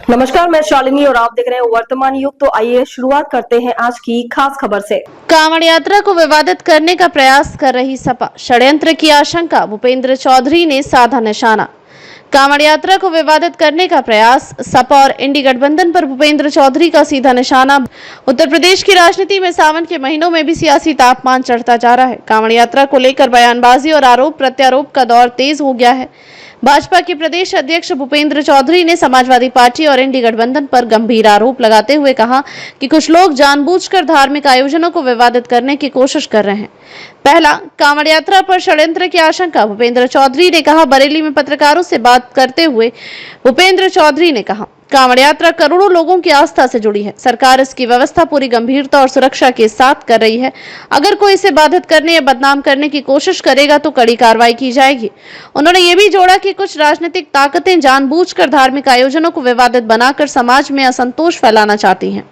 नमस्कार, मैं शालिनी और आप देख रहे हैं वर्तमान युग। तो आइए शुरुआत करते हैं आज की खास खबर से। कांवड़ यात्रा को विवादित करने का प्रयास कर रही सपा, षड्यंत्र की आशंका, भूपेंद्र चौधरी ने साधा निशाना। कांवड़ यात्रा को विवादित करने का प्रयास, सपा और इंडी गठबंधन पर भूपेंद्र चौधरी का सीधा निशाना। उत्तर प्रदेश की राजनीति में सावन के महीनों में भी सियासी तापमान चढ़ता जा रहा है। कांवड़ यात्रा को लेकर बयानबाजी और आरोप प्रत्यारोप का दौर तेज हो गया है। भाजपा के प्रदेश अध्यक्ष भूपेंद्र चौधरी ने समाजवादी पार्टी और इंडी गठबंधन पर गंभीर आरोप लगाते हुए कहा कि कुछ लोग जानबूझकर धार्मिक आयोजनों को विवादित करने की कोशिश कर रहे हैं। पहला, कांवड़ यात्रा पर षड्यंत्र की आशंका। भूपेंद्र चौधरी ने कहा, बरेली में पत्रकारों से बात करते हुए भूपेंद्र चौधरी ने कहा, कांवड़ यात्रा करोड़ों लोगों की आस्था से जुड़ी है। सरकार इसकी व्यवस्था पूरी गंभीरता और सुरक्षा के साथ कर रही है। अगर कोई इसे बाधित करने या बदनाम करने की कोशिश करेगा तो कड़ी कार्रवाई की जाएगी। उन्होंने ये भी जोड़ा कि कुछ राजनीतिक ताकतें जानबूझकर धार्मिक आयोजनों को विवादित बनाकर समाज में असंतोष फैलाना चाहती हैं।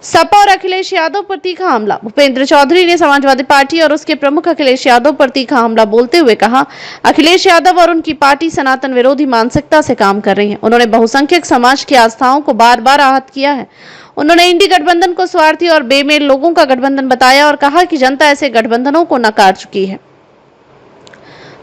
सपा और अखिलेश यादव पर तीखा हमला। भूपेंद्र चौधरी ने समाजवादी पार्टी और उसके प्रमुख अखिलेश यादव पर तीखा हमला बोलते हुए कहा, अखिलेश यादव और उनकी पार्टी सनातन विरोधी मानसिकता से काम कर रही है। उन्होंने बहुसंख्यक समाज की आस्थाओं को बार बार आहत किया है। उन्होंने इंडी गठबंधन को स्वार्थी और बेमेल लोगों का गठबंधन बताया और कहा कि जनता ऐसे गठबंधनों को नकार चुकी है।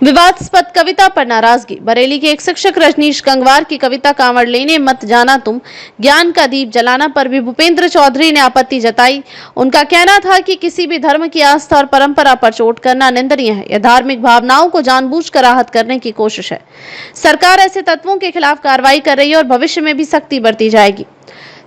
विवादास्पद कविता पर नाराजगी। बरेली के एक शिक्षक रजनीश गंगवार की कविता कांवड़ लेने मत जाना तुम, ज्ञान का दीप जलाना पर भी भूपेंद्र चौधरी ने आपत्ति जताई। उनका कहना था कि किसी भी धर्म की आस्था और परंपरा पर चोट करना निंदनीय है। यह धार्मिक भावनाओं को जानबूझकर आहत करने की कोशिश है। सरकार ऐसे तत्वों के खिलाफ कार्रवाई कर रही है और भविष्य में भी सख्ती बरती जाएगी।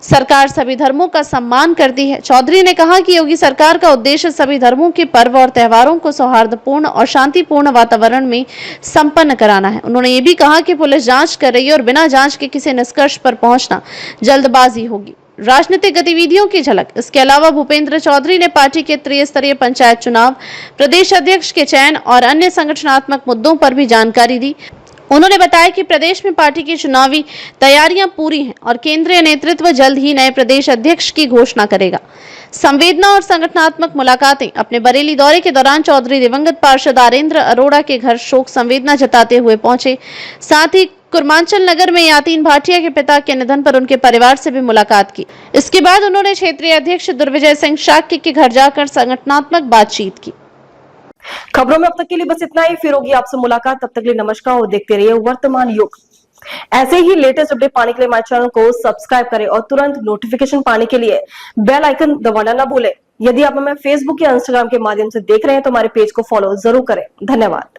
सरकार सभी धर्मों का सम्मान करती है। चौधरी ने कहा कि योगी सरकार का उद्देश्य सभी धर्मों के पर्व और त्योहारों को सौहार्दपूर्ण और शांतिपूर्ण वातावरण में संपन्न कराना है। उन्होंने ये भी कहा कि पुलिस जांच कर रही है और बिना जांच के किसी निष्कर्ष पर पहुंचना जल्दबाजी होगी। राजनीतिक गतिविधियों की झलक। इसके अलावा भूपेंद्र चौधरी ने पार्टी के त्रिस्तरीय पंचायत चुनाव, प्रदेश अध्यक्ष के चयन और अन्य संगठनात्मक मुद्दों पर भी जानकारी दी। उन्होंने बताया कि प्रदेश में पार्टी की चुनावी तैयारियां पूरी हैं और केंद्रीय नेतृत्व जल्द ही नए प्रदेश अध्यक्ष की घोषणा करेगा। संवेदना और संगठनात्मक मुलाकातें। अपने बरेली दौरे के दौरान चौधरी दिवंगत पार्षद आरेंद्र अरोड़ा के घर शोक संवेदना जताते हुए पहुंचे। साथ ही कुरमांचल नगर में यातीन भाटिया के पिता के निधन पर उनके परिवार से भी मुलाकात की। इसके बाद उन्होंने क्षेत्रीय अध्यक्ष दुर्विजय सिंह शाक्य के घर जाकर संगठनात्मक बातचीत की। खबरों में अब तक के लिए बस इतना ही। फिर होगी आपसे मुलाकात, तब तक के लिए नमस्कार और देखते रहिए वर्तमान युग। ऐसे ही लेटेस्ट अपडेट पाने के लिए हमारे चैनल को सब्सक्राइब करें और तुरंत नोटिफिकेशन पाने के लिए बेल आइकन दबाना ना भूलें। यदि आप हमें फेसबुक या इंस्टाग्राम के माध्यम से देख रहे हैं तो हमारे पेज को फॉलो जरूर करें। धन्यवाद।